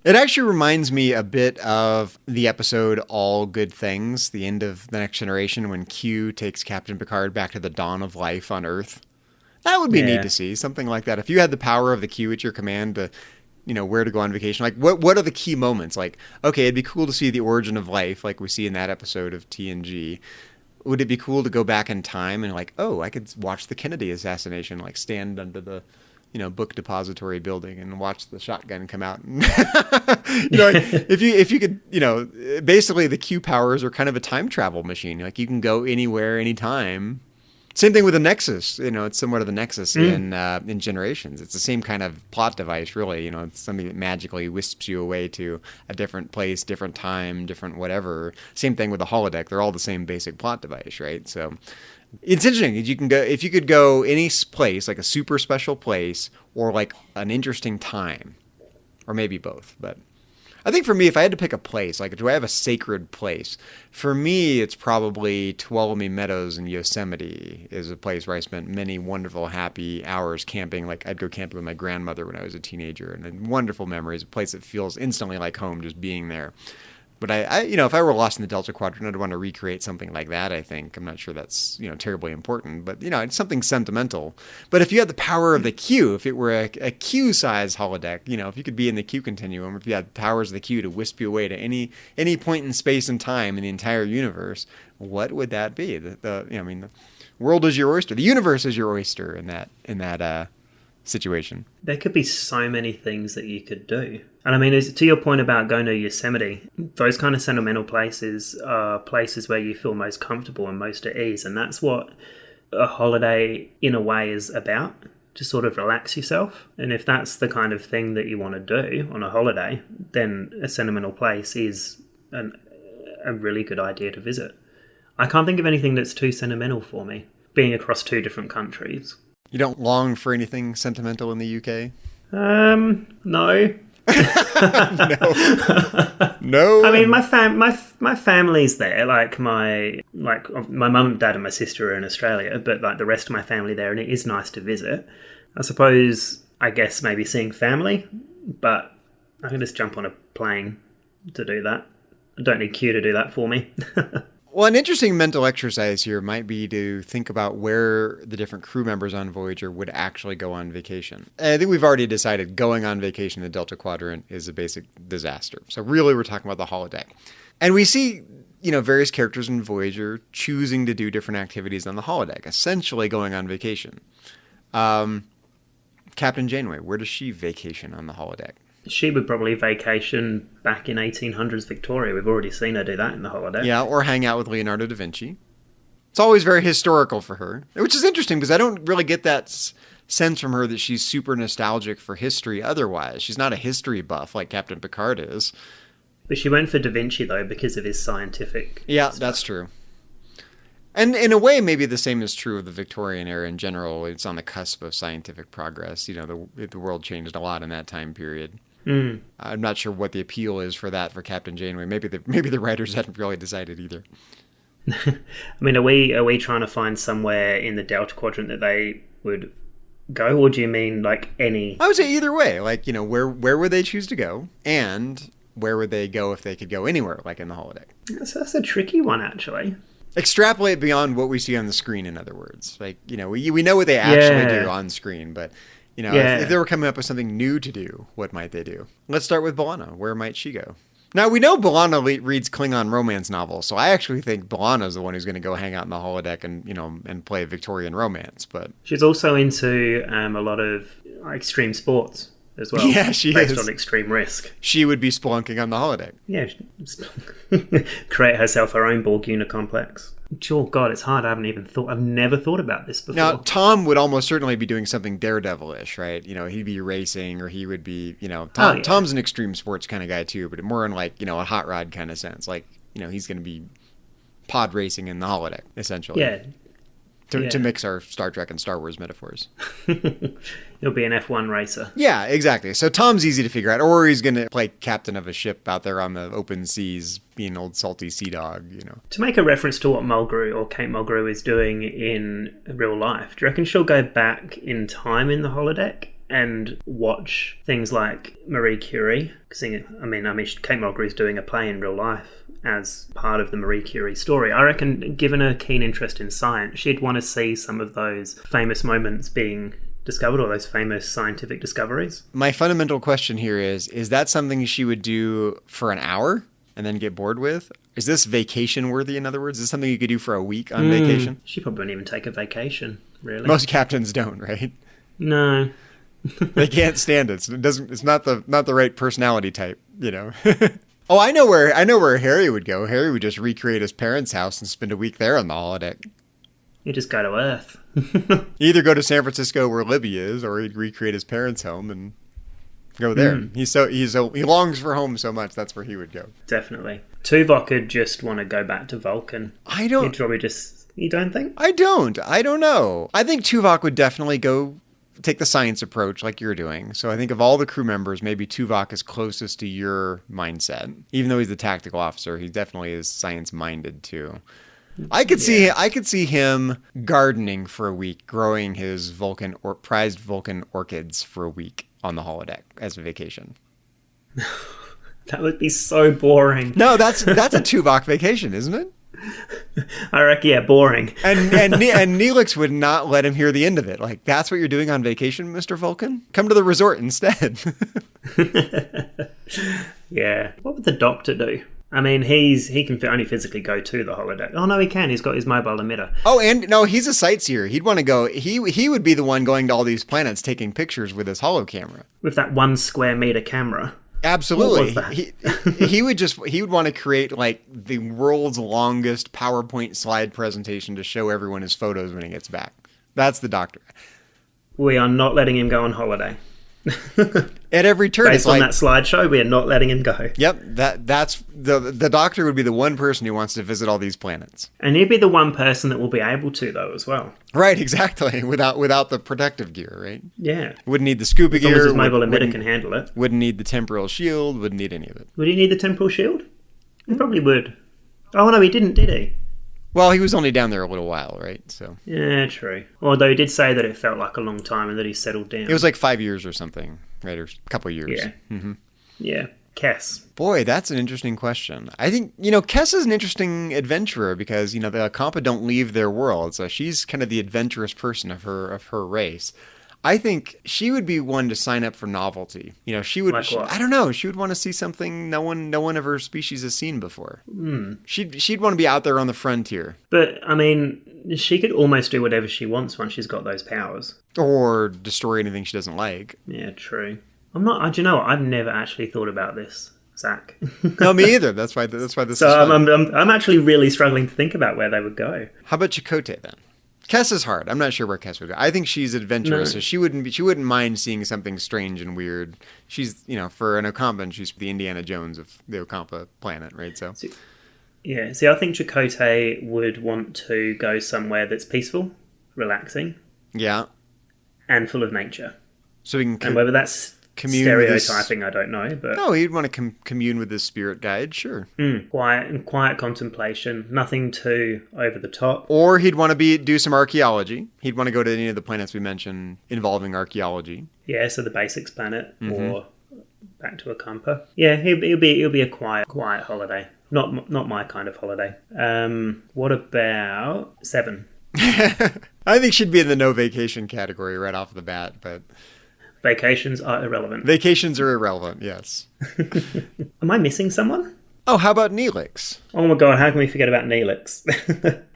It actually reminds me a bit of the episode All Good Things, the end of The Next Generation, when Q takes Captain Picard back to the dawn of life on Earth. That would be neat to see, something like that. If you had the power of the Q at your command to, where to go on vacation, what are the key moments? Okay, it'd be cool to see the origin of life, like we see in that episode of TNG. Would it be cool to go back in time and I could watch the Kennedy assassination, stand under the, book depository building and watch the shotgun come out. And if you could, basically the Q powers are kind of a time travel machine. You can go anywhere, anytime. Same thing with the Nexus. It's similar to the Nexus in Generations. It's the same kind of plot device, really. It's something that magically wisps you away to a different place, different time, different whatever. Same thing with the holodeck. They're all the same basic plot device, right? So it's interesting. If you could go any place, like a super special place, or like an interesting time, or maybe both, but. I think for me, if I had to pick a place, like do I have a sacred place? For me, it's probably Tuolumne Meadows in Yosemite is a place where I spent many wonderful, happy hours camping. Like I'd go camping with my grandmother when I was a teenager, and wonderful memories. A place that feels instantly like home just being there. But I if I were lost in the Delta Quadrant, I'd want to recreate something like that, I think. I'm not sure that's, terribly important, but, it's something sentimental. But if you had the power of the Q, if it were a Q-size holodeck, if you could be in the Q continuum, if you had powers of the Q to wisp you away to any point in space and time in the entire universe, what would that be? The world is your oyster. The universe is your oyster in that situation. There could be so many things that you could do. And I mean, to your point about going to Yosemite, those kind of sentimental places are places where you feel most comfortable and most at ease. And that's what a holiday, in a way, is about, to sort of relax yourself. And if that's the kind of thing that you want to do on a holiday, then a sentimental place is a really good idea to visit. I can't think of anything that's too sentimental for me, being across 2 different countries. You don't long for anything sentimental in the UK? No. No. I mean, my family's there. Like my mum, dad, and my sister are in Australia, but like the rest of my family there, and it is nice to visit. I guess maybe seeing family, but I can just jump on a plane to do that. I don't need Q to do that for me. Well, an interesting mental exercise here might be to think about where the different crew members on Voyager would actually go on vacation. I think we've already decided going on vacation in the Delta Quadrant is a basic disaster. So really we're talking about the holodeck. And we see, various characters in Voyager choosing to do different activities on the holodeck, essentially going on vacation. Captain Janeway, where does she vacation on the holodeck? She would probably vacation back in 1800s Victoria. We've already seen her do that in the holodeck. Yeah, or hang out with Leonardo da Vinci. It's always very historical for her, which is interesting because I don't really get that sense from her that she's super nostalgic for history otherwise. She's not a history buff like Captain Picard is. But she went for Da Vinci, though, because of his scientific Yeah, stuff. That's true. And in a way, maybe the same is true of the Victorian era in general. It's on the cusp of scientific progress. The world changed a lot in that time period. Mm. I'm not sure what the appeal is for that for Captain Janeway. Maybe the writers hadn't really decided either. I mean, are we trying to find somewhere in the Delta Quadrant that they would go, or do you mean like any? I would say either way. Like, where would they choose to go, and where would they go if they could go anywhere, like in the holodeck? That's a tricky one, actually. Extrapolate beyond what we see on the screen. In other words, like we know what they actually do on screen, but. If they were coming up with something new to do, what might they do? Let's start with B'Elanna. Where might she go? Now, we know B'Elanna reads Klingon romance novels, so I actually think B'Elanna's the one who's going to go hang out in the holodeck and play Victorian romance. But she's also into a lot of extreme sports as well. Yeah, she based is. on extreme risk. She would be spelunking on the holodeck. Yeah, create herself her own Borg Unicomplex. Oh God, it's hard. I've never thought about this before. Now, Tom would almost certainly be doing something daredevilish, right? He'd be racing, or he would be, Tom's an extreme sports kind of guy too, but more in like, a hot rod kind of sense. Like, he's going to be pod racing in the holodeck, essentially. Yeah. To mix our Star Trek and Star Wars metaphors. He'll be an F1 racer. Yeah, exactly. So Tom's easy to figure out. Or he's going to play captain of a ship out there on the open seas, being an old salty sea dog, To make a reference to what Mulgrew or Kate Mulgrew is doing in real life, do you reckon she'll go back in time in the holodeck and watch things like Marie Curie? Because Kate Mulgrew's doing a play in real life as part of the Marie Curie story. I reckon, given her keen interest in science, she'd want to see some of those famous moments being discovered, or those famous scientific discoveries. My fundamental question here is that something she would do for an hour and then get bored with? Is this vacation worthy, in other words? Is this something you could do for a week on vacation? She probably wouldn't even take a vacation, really. Most captains don't, right? No. They can't stand it. It's not the right personality type, Oh, I know where Harry would go. Harry would just recreate his parents' house and spend a week there on the holodeck. He'd just go to Earth. Either go to San Francisco where Libby is, or he'd recreate his parents' home and go there. He longs for home so much. That's where he would go. Definitely. Tuvok would just want to go back to Vulcan. He'd probably just. You don't think? I don't know. I think Tuvok would definitely go take the science approach like you're doing. So I think of all the crew members, maybe Tuvok is closest to your mindset. Even though he's the tactical officer, he definitely is science-minded too. I could see him gardening for a week, growing his prized Vulcan orchids for a week on the holodeck as a vacation. That would be so boring. No, that's a Tuvok vacation, isn't it? I reckon, yeah, boring. And Neelix would not let him hear the end of it. Like, that's what you're doing on vacation, Mr. Vulcan? Come to the resort instead. Yeah. What would the Doctor do? I mean, he can only physically go to the holodeck. Oh, no, he can. He's got his mobile emitter. Oh, and no, he's a sightseer. He'd want to go. He would be the one going to all these planets taking pictures with his holo camera. With that 1 square meter camera. Absolutely. He would want to create like the world's longest PowerPoint slide presentation to show everyone his photos when he gets back. That's the Doctor. We are not letting him go on holiday. At every turn, based on that slideshow, we are not letting him go. Yep, that's the Doctor would be the one person who wants to visit all these planets, and he'd be the one person that will be able to, though, as well. Right, exactly. Without the protective gear, right? Yeah, wouldn't need the scuba gear. As long as his mobile emitter can handle it. Wouldn't need the temporal shield. Wouldn't need any of it. Would he need the temporal shield? He probably would. Oh no, he didn't, did he? Well, he was only down there a little while, right? So yeah, true. Although he did say that it felt like a long time and that he settled down. It was like 5 years or something, right? Or a couple of years. Yeah. Mm-hmm. Yeah. Kess. Boy, that's an interesting question. I think, Kess is an interesting adventurer because, the Akampa don't leave their world. So she's kind of the adventurous person of her race. I think she would be one to sign up for novelty. She would. Like what? I don't know. She would want to see something no one of her species has seen before. She'd want to be out there on the frontier. But I mean, she could almost do whatever she wants once she's got those powers, or destroy anything she doesn't like. Yeah, true. I'm not. Do you know what? I've never actually thought about this, Zach. No, me either. That's why this so is fun. I'm actually really struggling to think about where they would go. How about Chakotay then? Kess is hard. I'm not sure where Kess would go. I think she's adventurous, so she wouldn't mind seeing something strange and weird. She's, for an Okampan, she's the Indiana Jones of the Okampa planet, right? So yeah. See, I think Chakotay would want to go somewhere that's peaceful, relaxing, yeah, and full of nature. So we can and whether that's stereotyping, I don't know, but no, he'd want to commune with his spirit guide, sure. Quiet contemplation, nothing too over the top. Or he'd want to do some archaeology. He'd want to go to any of the planets we mentioned involving archaeology. Yeah, so the Basics planet or back to Akampa. Yeah, he'll be a quiet holiday. Not my kind of holiday. What about 7? I think she'd be in the no vacation category right off the bat, but vacations are irrelevant. Vacations are irrelevant, yes. Am I missing someone? Oh, how about Neelix? Oh my god, how can we forget about Neelix?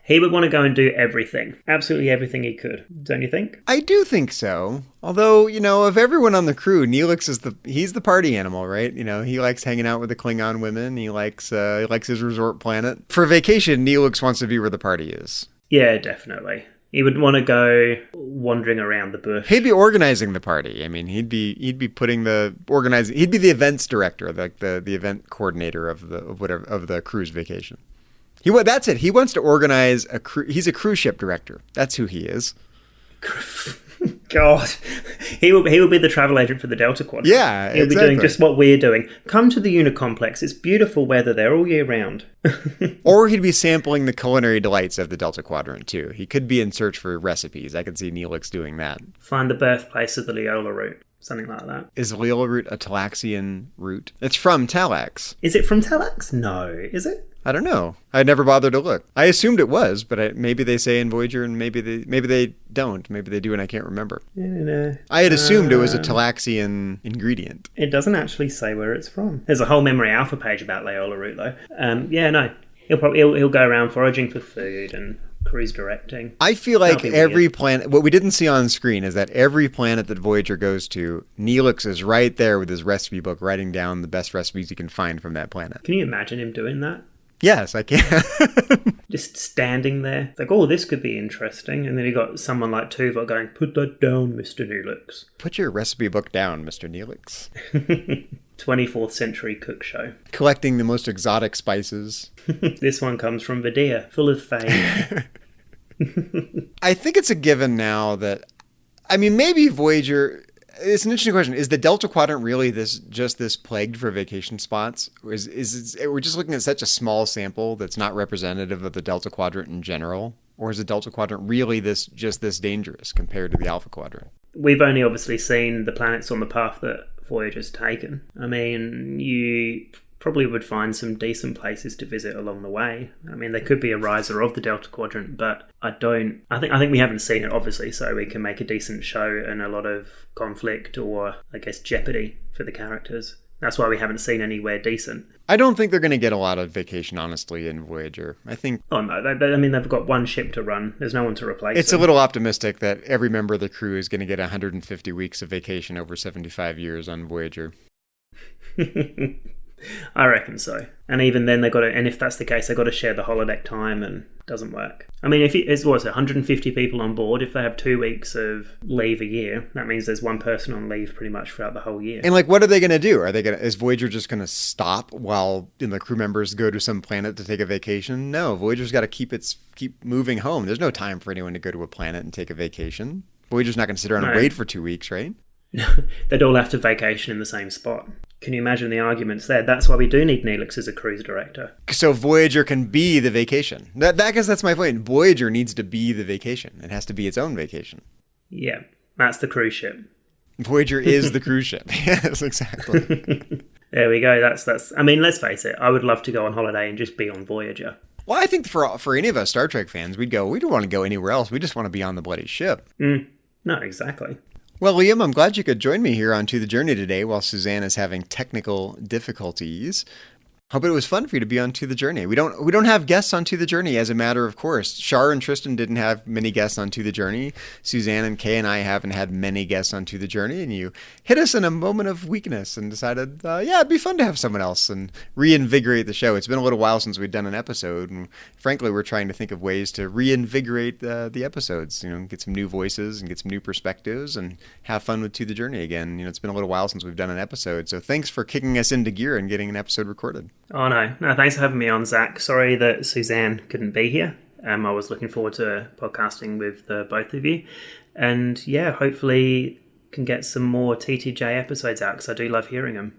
He would want to go and do everything. Absolutely everything he could. Don't you think? I do think so. Although, of everyone on the crew, Neelix he's the party animal, right? He likes hanging out with the Klingon women. He likes his resort planet. For vacation, Neelix wants to be where the party is. Yeah, definitely. He would want to go wandering around the bush. He'd be organizing the party. I mean, he'd be putting he'd be the events director, like the event coordinator of the cruise vacation. That's it. He wants to organize a cruise. He's a cruise ship director. That's who he is. God, he will be the travel agent for the Delta Quadrant. Yeah, he'll be doing just what we're doing. Come to the Unicomplex. It's beautiful weather there all year round. Or he'd be sampling the culinary delights of the Delta Quadrant too. He could be in search for recipes. I could see Neelix doing that. Find the birthplace of the Leola root. Something like that. Is Leola root a Talaxian root? It's from Talax. Is it from Talax? No. Is it? I don't know. I never bothered to look. I assumed it was, but maybe they say in Voyager, and maybe they don't. Maybe they do, and I can't remember. No. I had assumed it was a Talaxian ingredient. It doesn't actually say where it's from. There's a whole Memory Alpha page about Leola root, though. No. He'll go around foraging for food and cruise directing. I feel like every planet, what we didn't see on screen is that every planet that Voyager goes to, Neelix is right there with his recipe book, writing down the best recipes he can find from that planet. Can you imagine him doing that? Yes, I can. just standing there. It's like, oh, this could be interesting. And then you got someone like Tuvok going, put that down, Mr. Neelix. Put your recipe book down, Mr. Neelix. 24th century cook show. Collecting the most exotic spices. This one comes from Vidiian, full of fame. I think it's a given now that, I mean, maybe Voyager... It's an interesting question. Is the Delta Quadrant really this plagued for vacation spots? Or is we're just looking at such a small sample that's not representative of the Delta Quadrant in general? Or is the Delta Quadrant really this dangerous compared to the Alpha Quadrant? We've only obviously seen the planets on the path that Voyager's taken. I mean, you probably would find some decent places to visit along the way. I mean, there could be a riser of the Delta Quadrant, but I think we haven't seen it, obviously, so we can make a decent show and a lot of conflict or, I guess, jeopardy for the characters. That's why we haven't seen anywhere decent. I don't think they're going to get a lot of vacation, honestly, in Voyager. I think... Oh, no. I mean, they've got one ship to run. There's no one to replace It's them. a little optimistic that every member of the crew is going to get 150 weeks of vacation over 75 years on Voyager. I reckon so. And even then, if that's the case, they've got to share the holodeck time, and it doesn't work. I mean, if it's 150 people on board, if they have 2 weeks of leave a year, that means there's one person on leave pretty much throughout the whole year. And what are they going to do? Is Voyager just going to stop while the crew members go to some planet to take a vacation? No, Voyager's got to keep moving home. There's no time for anyone to go to a planet and take a vacation. Voyager's not going to sit around and wait for 2 weeks, right? They'd all have to vacation in the same spot. Can you imagine the arguments there? That's why we do need Neelix as a cruise director. So Voyager can be the vacation. That's my point. Voyager needs to be the vacation. It has to be its own vacation. Yeah, that's the cruise ship. Voyager is the cruise ship. Yes, exactly. There we go. That's. I mean, let's face it. I would love to go on holiday and just be on Voyager. Well, I think for any of us Star Trek fans, we don't want to go anywhere else. We just want to be on the bloody ship. No, exactly. Well, Liam, I'm glad you could join me here on To the Journey today while Suzanne is having technical difficulties. Hope it was fun for you to be on To the Journey. We don't have guests on To the Journey as a matter of course. Shire and Tristan didn't have many guests on To the Journey. Suzanne and Kay and I haven't had many guests on To the Journey, and you hit us in a moment of weakness and decided, it'd be fun to have someone else and reinvigorate the show. It's been a little while since we've done an episode, and frankly, we're trying to think of ways to reinvigorate the episodes. Get some new voices and get some new perspectives and have fun with To the Journey again. It's been a little while since we've done an episode, so thanks for kicking us into gear and getting an episode recorded. Oh, no, thanks for having me on, Zach. Sorry that Suzanne couldn't be here. I was looking forward to podcasting with the both of you. And yeah, hopefully can get some more TTJ episodes out, because I do love hearing them.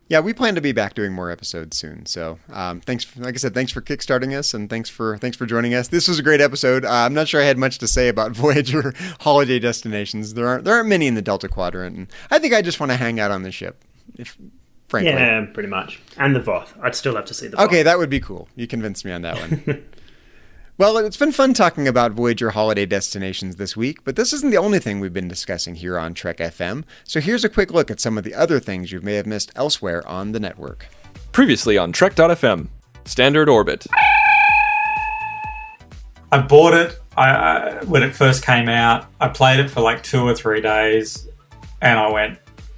Yeah, we plan to be back doing more episodes soon. So thanks, like I said, thanks for kickstarting us, and thanks for joining us. This was a great episode. I'm not sure I had much to say about Voyager holiday destinations. There aren't many in the Delta Quadrant, and I think I just want to hang out on the ship. Frankly. Yeah, pretty much. And the Voth. I'd still love to see the Voth. Okay, that would be cool. You convinced me on that one. Well, it's been fun talking about Voyager holiday destinations this week, but this isn't the only thing we've been discussing here on Trek FM. So here's a quick look at some of the other things you may have missed elsewhere on the network. Previously on Trek.fm, Standard Orbit. I bought it when it first came out. I played it for like 2 or 3 days, and I went,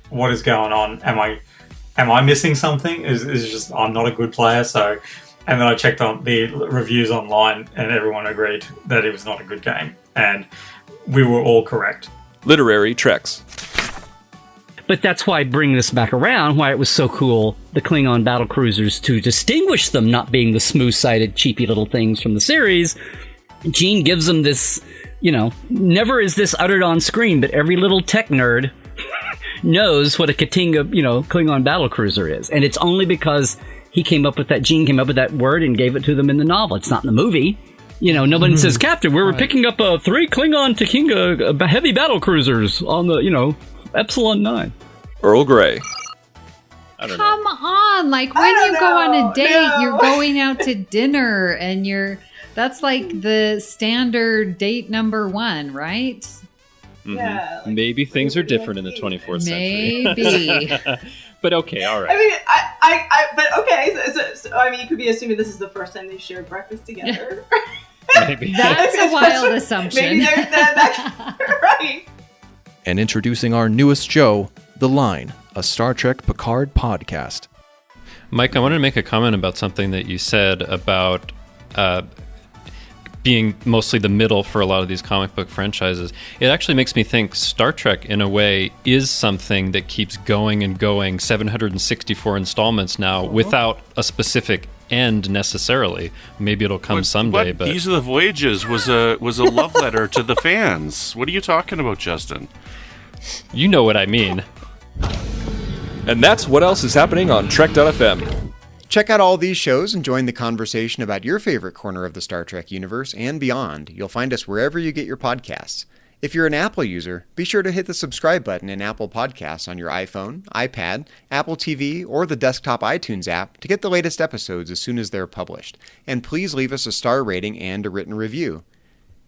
what is going on? Am I missing something? Is just I'm not a good player? So, and then I checked on the reviews online, and everyone agreed that it was not a good game, and we were all correct. Literary Treks. But that's why I bring this back around, why it was so cool, the Klingon battlecruisers, to distinguish them not being the smooth-sided, cheapy little things from the series. Gene gives them this, never is this uttered on screen, but every little tech nerd knows what a Katinga, Klingon battlecruiser is. And it's only because Gene came up with that word and gave it to them in the novel. It's not in the movie. Nobody says, Captain, we're picking up 3 Klingon Katinga heavy battlecruisers on the, Epsilon 9. Earl Grey. Come on, when you go on a date, you're going out to dinner, and that's like the standard date number 1, right? Mm-hmm. Yeah, maybe things are different in the 24th century. Maybe. But okay, all right. I mean, but okay. So, I mean, you could be assuming this is the first time they shared breakfast together. Maybe. That's a wild assumption. Maybe there's that right. And introducing our newest show, The Line, a Star Trek Picard podcast. Mike, I wanted to make a comment about something that you said about being mostly the middle for a lot of these comic book franchises, it actually makes me think Star Trek, in a way, is something that keeps going and going, 764 installments now, without a specific end necessarily. Maybe it'll come someday. But These Are the Voyages was a love letter to the fans. What are you talking about, Justin? You know what I mean. And that's what else is happening on Trek.fm. Check out all these shows and join the conversation about your favorite corner of the Star Trek universe and beyond. You'll find us wherever you get your podcasts. If you're an Apple user, be sure to hit the subscribe button in Apple Podcasts on your iPhone, iPad, Apple TV, or the desktop iTunes app to get the latest episodes as soon as they're published. And please leave us a star rating and a written review.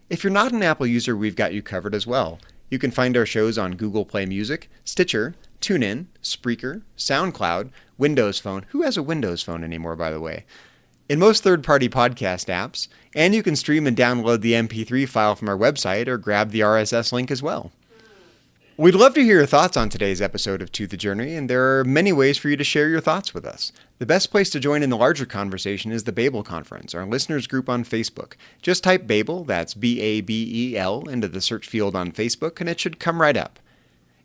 If you're not an Apple user, we've got you covered as well. You can find our shows on Google Play Music, Stitcher, TuneIn, Spreaker, SoundCloud, Windows Phone. Who has a Windows Phone anymore, by the way? In most third-party podcast apps, and you can stream and download the MP3 file from our website or grab the RSS link as well. We'd love to hear your thoughts on today's episode of To the Journey, and there are many ways for you to share your thoughts with us. The best place to join in the larger conversation is the Babel Conference, our listeners group on Facebook. Just type Babel, that's B-A-B-E-L, into the search field on Facebook, and it should come right up.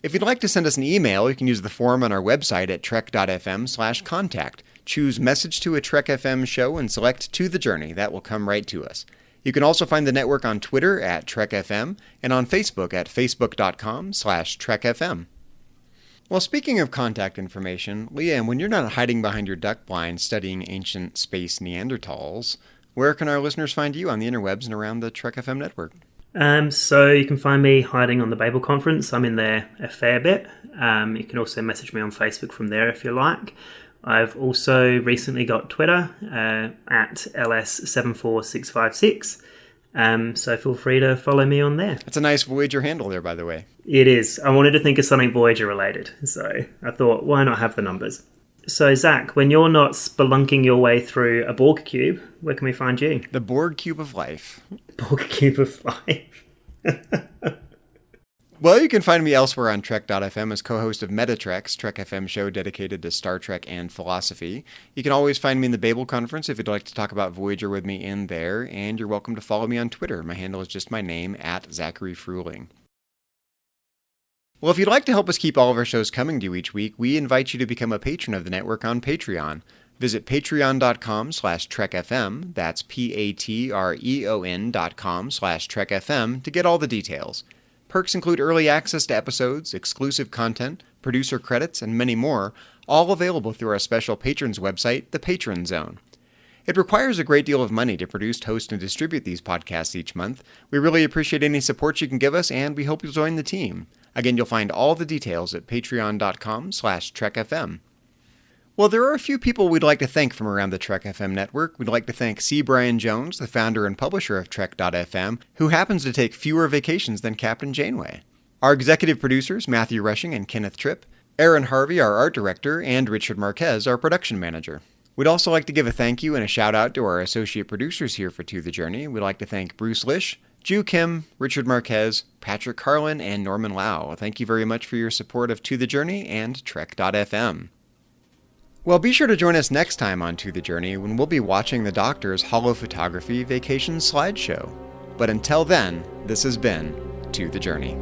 If you'd like to send us an email, you can use the form on our website at trek.fm/contact. Choose Message to a Trek FM show and select To the Journey. That will come right to us. You can also find the network on Twitter at TrekFM and on Facebook at facebook.com/TrekFM. Well, speaking of contact information, Liam, when you're not hiding behind your duck blind studying ancient space Neanderthals, where can our listeners find you on the interwebs and around the Trek FM network? So you can find me hiding on the Babel Conference. I'm in there a fair bit. You can also message me on Facebook from there if you like. I've also recently got Twitter at LS74656. So feel free to follow me on there. That's a nice Voyager handle there, by the way. It is. I wanted to think of something Voyager related, so I thought, why not have the numbers? So, Zach, when you're not spelunking your way through a Borg cube, where can we find you? The Borg Cube of Life. Borg Cube of Life. Well, you can find me elsewhere on Trek.fm as co-host of Metatrek's Trek FM show dedicated to Star Trek and philosophy. You can always find me in the Babel Conference if you'd like to talk about Voyager with me in there, and you're welcome to follow me on Twitter. My handle is just my name, at Zachary Fruhling. Well, if you'd like to help us keep all of our shows coming to you each week, we invite you to become a patron of the network on Patreon. Visit patreon.com/TrekFM, that's patreon.com/TrekFM, to get all the details. Perks include early access to episodes, exclusive content, producer credits, and many more, all available through our special patrons website, the Patron Zone. It requires a great deal of money to produce, host, and distribute these podcasts each month. We really appreciate any support you can give us, and we hope you'll join the team. Again, you'll find all the details at patreon.com/TrekFM. Well, there are a few people we'd like to thank from around the Trek FM network. We'd like to thank C. Brian Jones, the founder and publisher of Trek.fm, who happens to take fewer vacations than Captain Janeway. Our executive producers, Matthew Rushing and Kenneth Tripp, Aaron Harvey, our art director, and Richard Marquez, our production manager. We'd also like to give a thank you and a shout out to our associate producers here for To the Journey. We'd like to thank Bruce Lish, Ju Kim, Richard Marquez, Patrick Carlin, and Norman Lau. Thank you very much for your support of To the Journey and Trek.fm. Well, be sure to join us next time on To the Journey when we'll be watching the Doctor's holophotography vacation slideshow. But until then, this has been To the Journey.